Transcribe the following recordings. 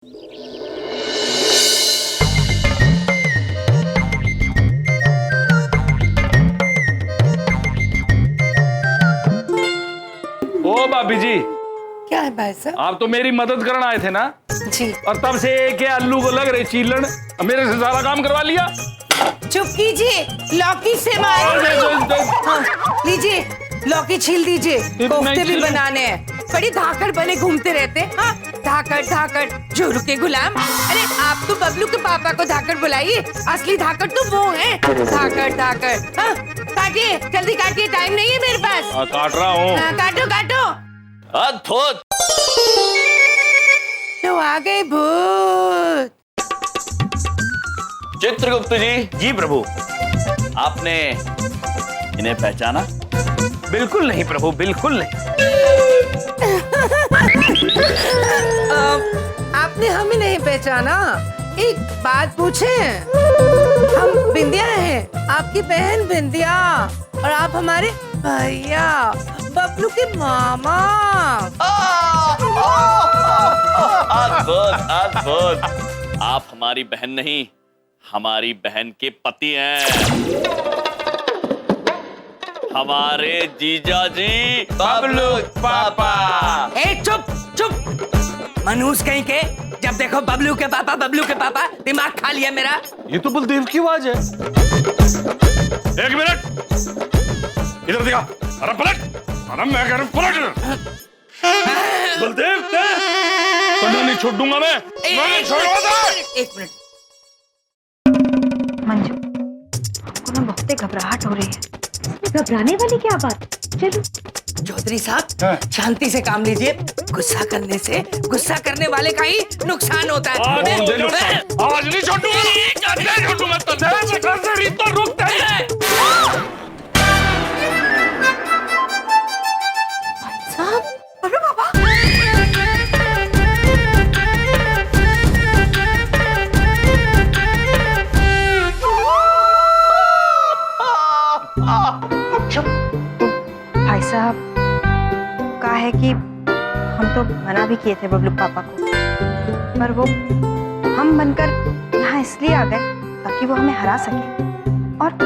ओ भाभी जी, क्या है भाई साहब? आप तो मेरी मदद करने आए थे ना? जी। और तब से एक आलू को लग रही चीलन, मेरे से सारा काम करवा लिया। चुप कीजिए, लौकी से मारेंगे। हाँ, लीजिए लौकी छील दीजिए, कोफ्ते भी बनाने हैं। बड़ी धाकड़ बने घूमते रहते हैं। हाँ, धाकड़ धाकड़ जोरू के गुलाम। अरे आप तो बबलू के पापा को धाकड़ बुलाइए, असली धाकड़ तो वो है। धाकड़ धाकड़। हाँ, काटिए जल्दी काटिए, टाइम नहीं है मेरे पास। काट रहा हूँ। काटो काटो। अद्भुत। तो आ गए भूत। चित्रगुप्त जी। जी प्रभु। आपने इन्हें पहचाना? बिल्कुल नहीं प्रभु, बिल्कुल नहीं। आपने हमें नहीं पहचाना? एक बात पूछे, हम बिंदिया हैं, आपकी बहन बिंदिया, और आप हमारे भैया बबलू के मामा। अद्भुत अद्भुत। आप हमारी बहन नहीं, हमारी बहन के पति हैं, हमारे जीजा जी बबलू पापा। ए चुप चुप, मनहूस कहीं के। जब देखो बबलू के पापा, बबलू के पापा, दिमाग खा लिया मेरा। ये तो बलदेव की आवाज है। एक मिनट, इधर दिखा। अरे पलट, अरे मैं कह रहा हूं पलट। बलदेव नहीं छोड़ दूंगा मैं एक मिनट। मंजू, हमको ना बहुत घबराहट हो रही है। घबराने वाली क्या बात? चलो। चौधरी साहब, शांति से काम लीजिए। गुस्सा करने से गुस्सा करने वाले का ही नुकसान होता है। आज नहीं छोड़ूंगा, नहीं छोड़ूंगा। तो रुकता है। साहब, अरे बाबा। चुप। भाई साहब, कहा है कि हम तो मना भी किए थे बबलू पापा को, पर वो हम बनकर यहाँ इसलिए आ गए ताकि वो हमें हरा सके और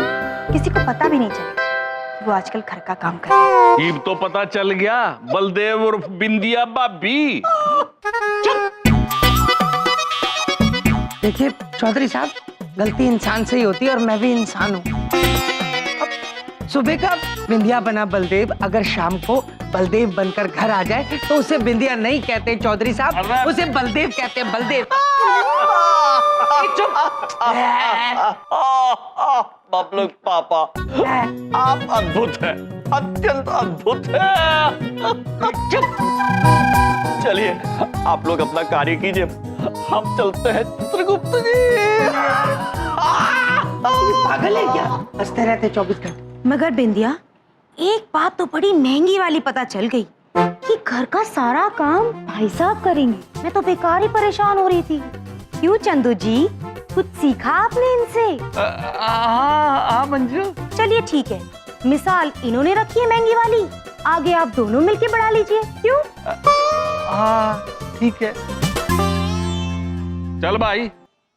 किसी को पता भी नहीं चले कि वो आजकल घर का काम कर रहे हैं। अब तो पता चल गया, बलदेव और बिंदिया भाभी। देखिए चौधरी साहब, गलती इंसान से ही होती है और मैं भी इंसान हूँ। सुबह का बिंदिया बना बलदेव अगर शाम को बलदेव बनकर घर आ जाए तो उसे बिंदिया नहीं कहते चौधरी साहब, उसे बलदेव कहते हैं, बलदेव। चुप। बबलू पापा, आप अद्भुत हैं, अत्यंत अद्भुत हैं। चुप। चलिए आप लोग अपना कार्य कीजिए, हम चलते हैं चित्रगुप्त जी। पागल है क्या? हंसते रहते 24 घंटे। मगर बिंदिया, एक बात तो बड़ी महंगी वाली पता चल गई कि घर का सारा काम भाई साहब करेंगे। मैं तो बेकार ही परेशान हो रही थी। क्यों चंदू जी, कुछ सीखा आपने इनसे? हाँ मंजू। चलिए ठीक है, मिसाल इन्होंने रखी है महंगी वाली, आगे आप दोनों मिलके बढ़ा लीजिए। क्यों? हाँ ठीक है। चल भाई।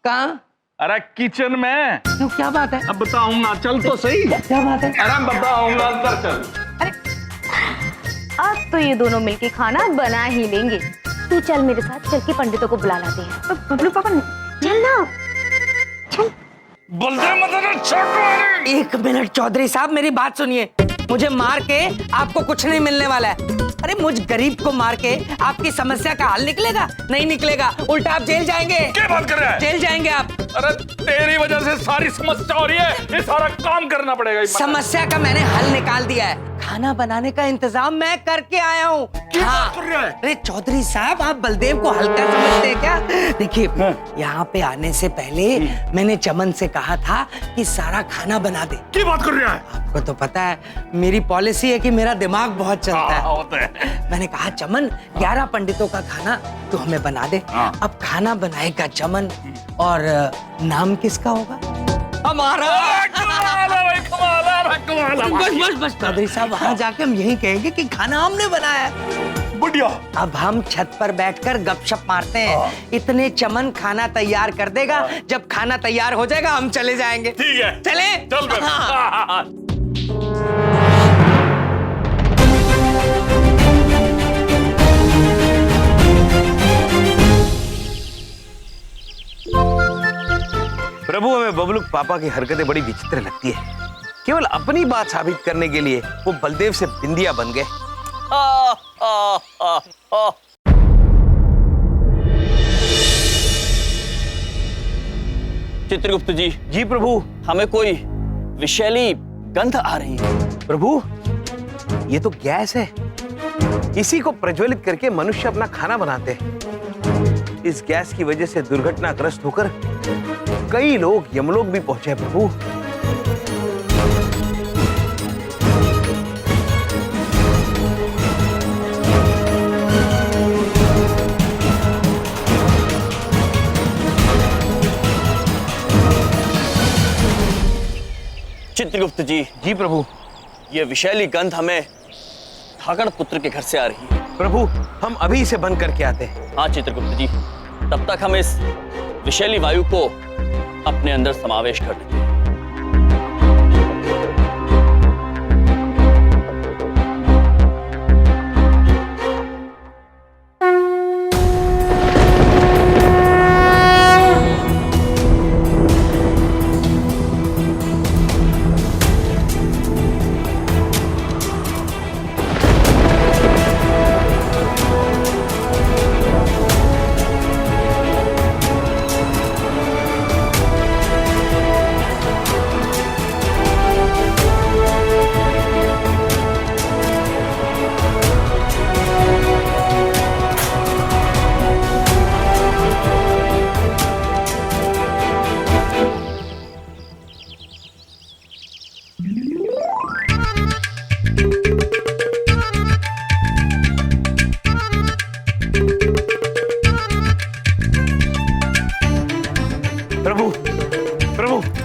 कहाँ? अरे किचन में। क्यों, क्या बात है? अब बताऊंगा, चल तो सही। क्या बात है? अरे बताऊंगा, अंदर चल। अब तो ये दोनों मिलके खाना बना ही लेंगे। तू चल मेरे साथ, चल के पंडितों को बुला लाते हैं। बबलू पापा चल ना, चल। बलदेव मतलब छोड़। एक मिनट चौधरी साहब, मेरी बात सुनिए। मुझे मार के आपको कुछ नहीं मिलने वाला है। अरे मुझ गरीब को मार के आपकी समस्या का हल निकलेगा? नहीं निकलेगा, उल्टा आप जेल जाएंगे। क्या बात कर रहा है? जेल जाएंगे आप। अरे तेरी वजह से सारी समस्या हो रही है, ये सारा काम करना पड़ेगा। समस्या का मैंने हल निकाल दिया है। खाना बनाने का इंतजाम मैं करके आया हूँ। हाँ। अरे चौधरी साहब, आप बलदेव को हल्का समझते हैं क्या? देखिए, यहाँ पे आने से पहले मैंने चमन से कहा था कि सारा खाना बना दे। क्या बात कर रहा है? आपको तो पता है मेरी पॉलिसी है कि मेरा दिमाग बहुत चलता है। होता है। मैंने कहा चमन, 11 पंडितों का खाना तू हमें बना दे। अब खाना बनाएगा चमन, और नाम किसका होगा? हमारा। बस बस बस चौधरी साहब, वहाँ जाके हम यही कहेंगे कि खाना हमने बनाया है। बढ़िया। अब हम छत पर बैठकर गपशप मारते हैं। इतने चमन खाना तैयार कर देगा। जब खाना तैयार हो जाएगा हम चले जाएंगे। ठीक है, चले चल फिर। हाँ। प्रभु, हमें बबलू पापा की हरकतें बड़ी विचित्र लगती है। केवल अपनी बात साबित करने के लिए वो बलदेव से बिंदिया बन गए। चित्रगुप्त जी, जी प्रभु। हमें कोई विषैली गंध आ रही है। प्रभु, ये तो गैस है। इसी को प्रज्वलित करके मनुष्य अपना खाना बनाते हैं। इस गैस की वजह से दुर्घटनाग्रस्त होकर कई लोग यमलोक भी पहुंचे हैं प्रभु। चित्रगुप्त जी, जी प्रभु। ये विषैली गंध हमें धाकड़ पुत्र के घर से आ रही है। प्रभु, हम अभी इसे बंद करके आते हैं। हाँ चित्रगुप्त जी, तब तक हम इस विषैली वायु को अपने अंदर समावेश कर लेते हैं।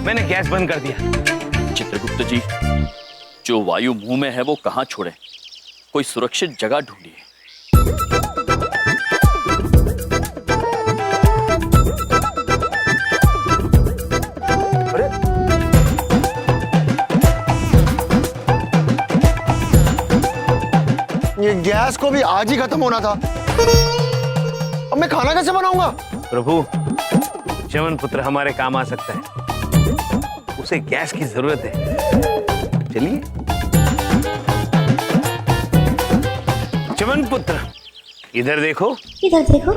मैंने गैस बंद कर दिया। चित्रगुप्त जी, जो वायु मुंह में है वो कहां छोड़े? कोई सुरक्षित जगह ढूंढिए। अरे ये गैस को भी आज ही खत्म होना था। अब मैं खाना कैसे बनाऊंगा? प्रभु, च्यवन पुत्र हमारे काम आ सकता है। उसे गैस की जरूरत है। चलिए। च्यवन पुत्र, इधर देखो। इधर देखो।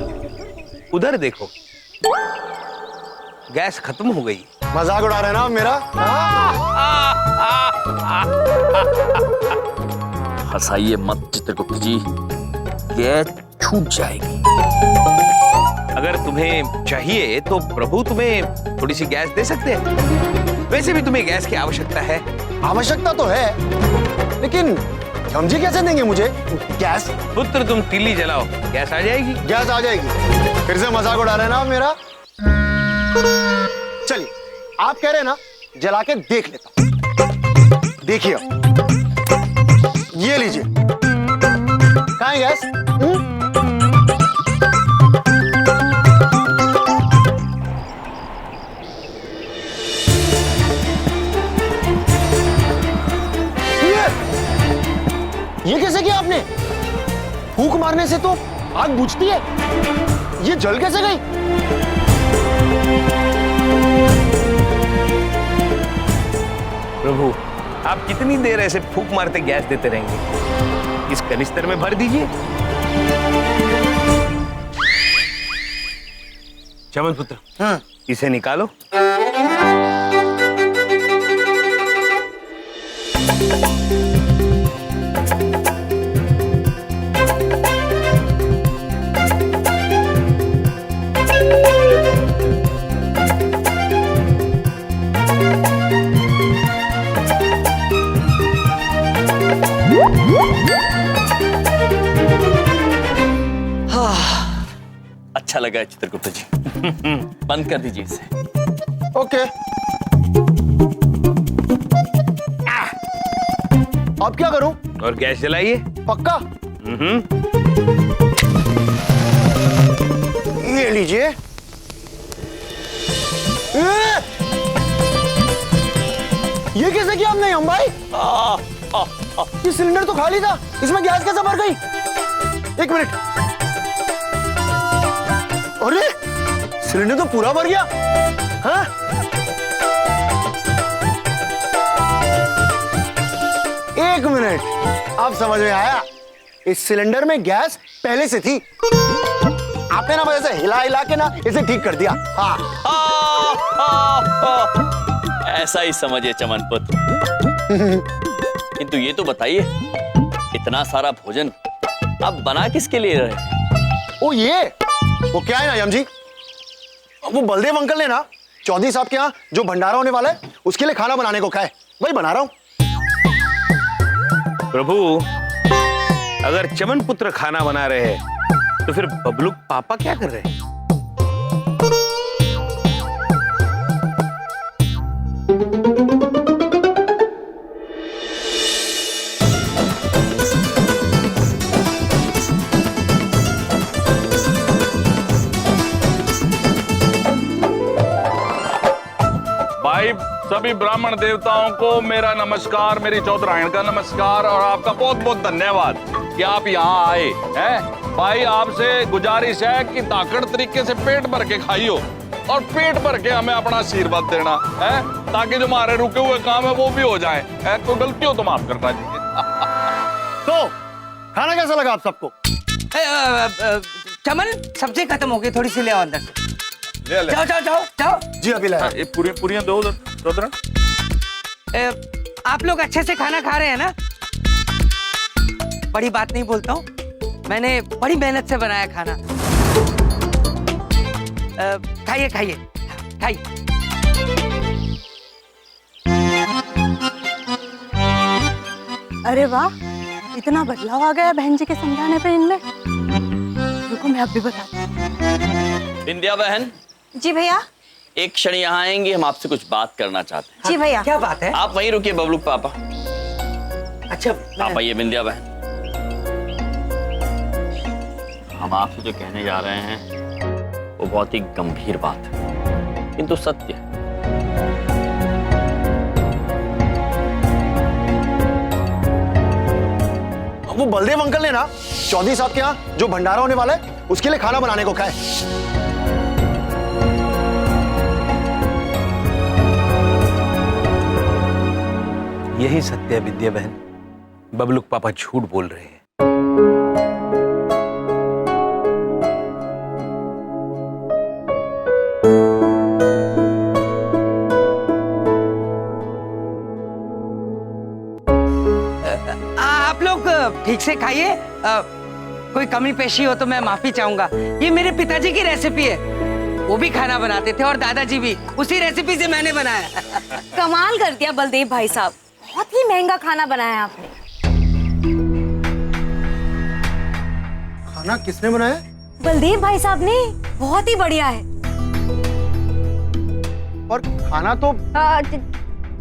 उधर देखो। गैस खत्म हो गई। मजाक उड़ा रहे हैं ना आप मेरा? हंसाइए मत चित्रगुप्त जी, गैस छूट जाएगी। अगर तुम्हें चाहिए तो प्रभु तुम्हें थोड़ी सी गैस दे सकते हैं। वैसे भी तुम्हें गैस की आवश्यकता है। आवश्यकता तो है, लेकिन समझी कैसे देंगे मुझे गैस? पुत्र, तुम तीली जलाओ, गैस आ जाएगी। गैस आ जाएगी? फिर से मजाक उड़ा रहे हैं ना आप मेरा? चलिए, आप कह रहे हैं ना, जला के देख लेता हूं। देखिए, ये लीजिए। कहाँ है गैस? ये कैसे किया आपने? फूंक मारने से तो आग बुझती है, ये जल कैसे गई? प्रभु, आप कितनी देर ऐसे फूंक मारते गैस देते रहेंगे? इस कनिस्तर में भर दीजिए। च्यवन पुत्र, इसे निकालो। अच्छा लगा है चित्रगुप्त जी। बंद कर दीजिए इसे। ओके। अब क्या करूं? और गैस जलाइए। पक्का? ये लीजिए। ये कैसे किया आपने हम भाई? ये सिलेंडर तो खाली था, इसमें गैस कैसे भर गई? एक मिनट। अरे सिलेंडर तो पूरा भर गया। हाँ? एक मिनट, अब समझ में आया। इस सिलेंडर में गैस पहले से थी, आपने ना वैसे हिला हिला के ना इसे ठीक कर दिया। हाँ। ऐसा ही समझिए चमन पुत्र। किंतु ये तो बताइए, इतना सारा भोजन आप बना किसके लिए रहे? ओ ये, वो क्या है ना यम जी, वो बलदेव अंकल ने ना चौधरी साहब के यहाँ जो भंडारा होने वाला है उसके लिए खाना बनाने को कहा है, वही बना रहा हूँ। प्रभु, अगर चमन पुत्र खाना बना रहे हैं तो फिर बबलू पापा क्या कर रहे हैं? भाई सभी ब्राह्मण देवताओं को मेरा नमस्कार, मेरी चौधरायण का नमस्कार और आपका बहुत बहुत धन्यवाद कि आप यहाँ आए हैं। भाई आपसे गुजारिश है कि धाकड़ तरीके से पेट भर के खाइयो और पेट भर के हमें अपना आशीर्वाद देना है, ताकि जो हमारे रुके हुए काम है वो भी हो जाए। कोई गलती हो तो माफ करना चाहिए। तो खाना कैसा लगा आप सबको? चमन, सब्जी खत्म हो गई, थोड़ी सी ले आओ अंदर से। ले ले। जाओ जाओ जाओ जाओ। जी अभी लाया। ये पूरी दो चौधरायण। आप लोग अच्छे से खाना खा रहे हैं ना? बड़ी बात नहीं बोलता हूँ, मैंने बड़ी मेहनत से बनाया खाना। खाइए खाइए खाइए। अरे वाह, इतना बदलाव आ गया बहन जी के समझाने पे इनमें। रुको मैं अब भी बताती हूँ। विंध्या बहन, जी भैया। एक क्षण यहाँ आएंगे, हम आपसे कुछ बात करना चाहते हैं। जी भैया। क्या बात है? आप वहीं रुकिए बबलू पापा। अच्छा, आप आइए विंध्या बहन। हम आपसे जो कहने जा रहे हैं वो बहुत ही गंभीर बात है, किंतु सत्य है। वो बलदेव अंकल ने ना चौधरी साहब के यहाँ जो भंडारा होने वाला है उसके लिए खाना बनाने को कहा है। यही सत्य है विद्या बहन, बबलूक पापा झूठ बोल रहे हैं। आप लोग ठीक से खाइए, कोई कमी पेशी हो तो मैं माफी चाहूंगा। ये मेरे पिताजी की रेसिपी है, वो भी खाना बनाते थे और दादाजी भी, उसी रेसिपी से मैंने बनाया। कमाल कर दिया बलदेव भाई साहब, बहुत ही महंगा खाना बनाया आपने। खाना किसने बनाया? बलदेव भाई साहब ने, बहुत ही बढ़िया है। और खाना तो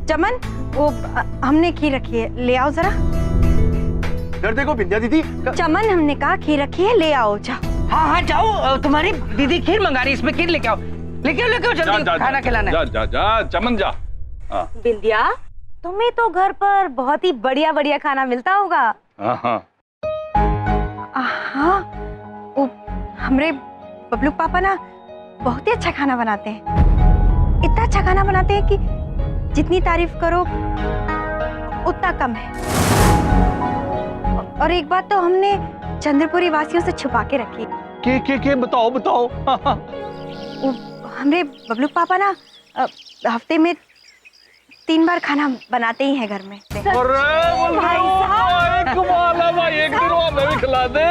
चमन, वो हमने खीर रखी है, ले आओ जरा। इधर देखो विद्या दीदी। चमन, हमने कहा खीर रखी है, ले आओ जाओ। हाँ हाँ जाओ, तुम्हारी दीदी खीर मंगा रही, इसमें खीर लेके आओ, लेके आओ जल्दी, खाना खिलाना है। जा चमन जा। बिंदिया, तुम्हें तो घर पर बहुत ही बढ़िया बढ़िया खाना मिलता होगा। हाँ, वो हमरे बबलू पापा ना बहुत ही अच्छा खाना बनाते हैं। इतना अच्छा खाना बनाते हैं कि जितनी तारीफ करो उतना कम है। और एक बात तो हमने चंद्रपुरी वासियों से छुपा के रखी। के बताओ। वो हमरे बबलू पापा ना हफ्ते में 3 बार खाना बनाते ही हैं घर में। एक दिन हमें भी खिला दे।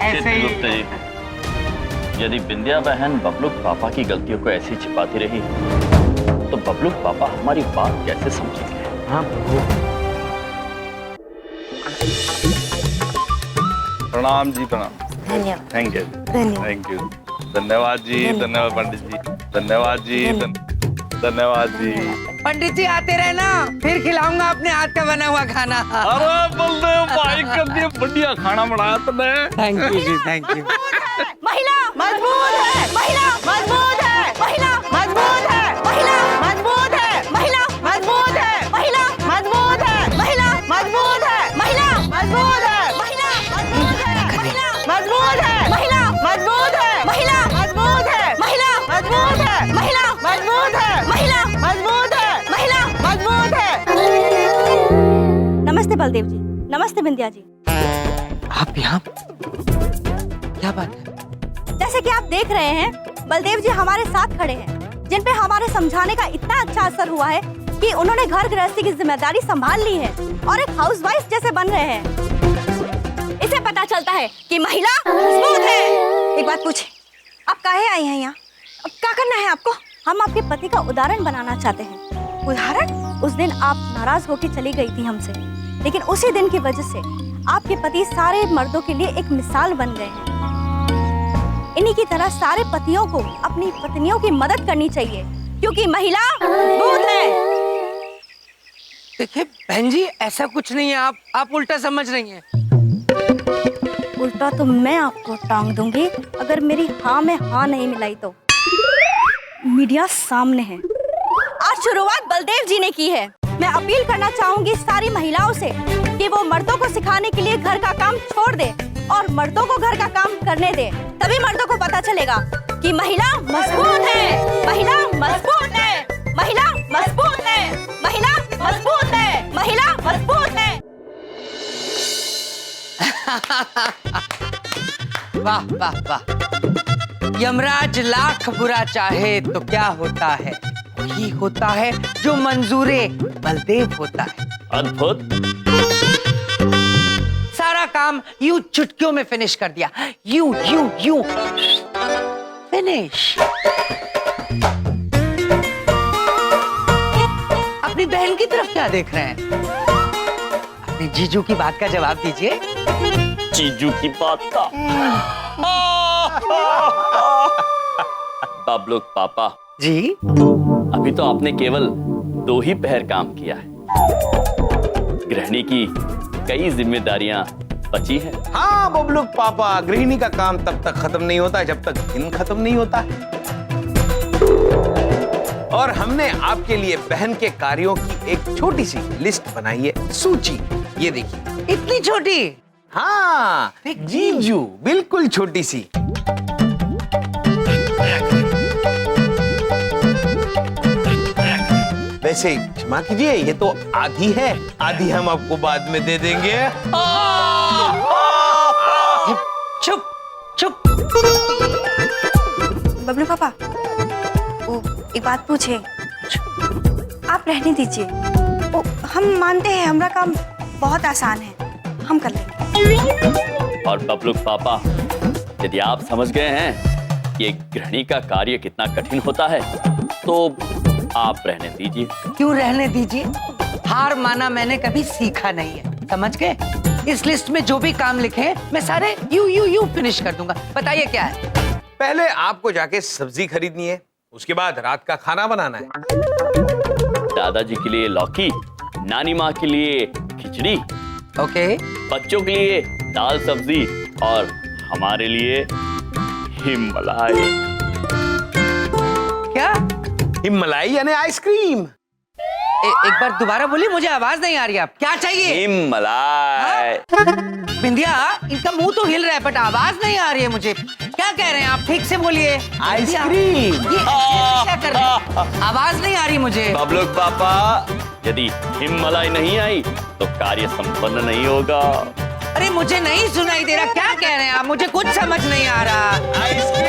ऐसे ही। गुप्ता जी, यदि विंध्या बहन बबलू पापा की गलतियों को ऐसे ही छिपाती रही तो बबलू पापा हमारी बात कैसे समझेंगे? हाँ प्रभु। प्रणाम जी, प्रणाम। धन्यवाद। Thank you. धन्यवाद। Thank you. धन्यवाद जी, धन्यवाद पंडित जी, धन्यवाद जी। धन्यवाद जी। पंडित जी आते रहना, फिर खिलाऊंगा अपने हाथ का बना हुआ खाना। अरे बलदेव भाई कर दिया, बढ़िया खाना बनाया तुमने। Thank you ji, thank you. महिला मजबूत है, महिला मजबूत है, महिला मजबूत है, महिला मजबूत है, महिला मजबूत है, महिला मजबूत है, महिला मजबूत है, महिला मजबूत है, महिला मजबूत है, महिला मजबूत है, महिला मजबूत है, महिला मजबूत है, महिला मजबूत है, महिला मजबूत है, महिला मजबूत है, महिला मजबूत है। नमस्ते बलदेव जी, नमस्ते बिंदिया जी। आप यहाँ क्या बात है? जैसे कि आप देख रहे हैं, बलदेव जी हमारे साथ खड़े हैं, जिन पे हमारे समझाने का इतना अच्छा असर हुआ है कि उन्होंने घर गृहस्थी की जिम्मेदारी संभाल ली है और एक हाउसवाइफ जैसे बन रहे हैं। इसे पता चलता है कि महिला मजबूत है। एक बात पूछे, आप काहे आई हैं यहाँ? अब क्या करना है आपको? हम आपके पति का उदाहरण बनाना चाहते हैं। उदाहरण? उस दिन आप नाराज होकर चली गई थी हमसे, लेकिन उसी दिन की वजह से आपके पति सारे मर्दों के लिए एक मिसाल बन गए हैं। इन्हीं की तरह सारे पतियों को अपनी पत्नियों की मदद करनी चाहिए, क्योंकि महिला मजबूत है। देखिए बहन जी, ऐसा कुछ नहीं है, आप उल्टा समझ रही हैं। उल्टा तो मैं आपको टांग दूंगी अगर मेरी हाँ में हाँ नहीं मिलाई तो। मीडिया सामने है। आज शुरुआत बलदेव जी ने की है। मैं अपील करना चाहूंगी सारी महिलाओं से कि वो मर्दों को सिखाने के लिए घर का काम छोड़ दे और मर्दों को घर का काम करने दे। तभी मर्दों को पता चलेगा कि महिला मजबूत है, महिला मजबूत है, महिला मजबूत है, महिला मजबूत है, महिला मजबूत है। वाह वाह वाह। यमराज लाख बुरा चाहे तो क्या होता है, वही होता है जो मंजूरे बलदेव होता है। अद्भुत। सारा काम यूं चुटकियों में फिनिश कर दिया। यूं यूं यूं फिनिश। अपनी बहन की तरफ क्या देख रहे हैं? अपने जीजू की बात का जवाब दीजिए। जीजू की बात का बबलू पापा जी, अभी तो आपने केवल 2 ही पहर काम किया है। गृहिणी की कई जिम्मेदारियां बची है। हाँ बबलू पापा, गृहिणी का काम तब तक खत्म नहीं होता जब तक दिन खत्म नहीं होता। और हमने आपके लिए बहन के कार्यों की एक छोटी सी लिस्ट बनाई है, सूची। ये देखिए। इतनी छोटी? हाँ जीजू, बिल्कुल छोटी सी। वैसे क्षमा कीजिए, ये तो आधी है, आधी हम आपको बाद में दे देंगे। चुप चुप। बबलू पापा, वो एक बात पूछे। आप रहने दीजिए। वो हम मानते हैं हमारा काम बहुत आसान है, हम कर लेंगे। और बबलू पापा, यदि आप समझ गए हैं कि एक गृहिणी का कार्य कितना कठिन होता है, तो आप रहने दीजिए। क्यों रहने दीजिए? हार माना मैंने कभी सीखा नहीं है, समझ गए? इस लिस्ट में जो भी काम लिखे हैं मैं सारे यू फिनिश कर दूंगा। बताइए क्या है? पहले आपको जाके सब्जी खरीदनी है, उसके बाद रात का खाना बनाना है। दादाजी के लिए लौकी, नानी माँ के लिए खिचड़ी, ओके। बच्चों के लिए दाल सब्जी और हमारे लिए हिमलाई। क्या? हिमलाई यानी आइसक्रीम। एक बार दोबारा बोलिए, मुझे आवाज नहीं आ रही। आप क्या चाहिए? हिमलाई। बिंदिया, इनका मुंह तो हिल रहा है बट आवाज नहीं आ रही है मुझे। क्या कह रहे हैं आप? ठीक से बोलिए। आइसक्रीम। ये क्या कर रहे हैं? आवाज नहीं आ रही मुझे। बबलू पापा, यदि हिमलाई नहीं आई तो कार्य संपन्न नहीं होगा। अरे मुझे नहीं सुनाई दे रहा, क्या कह रहे हैं आप? मुझे कुछ समझ नहीं आ रहा। आइसक्रीम।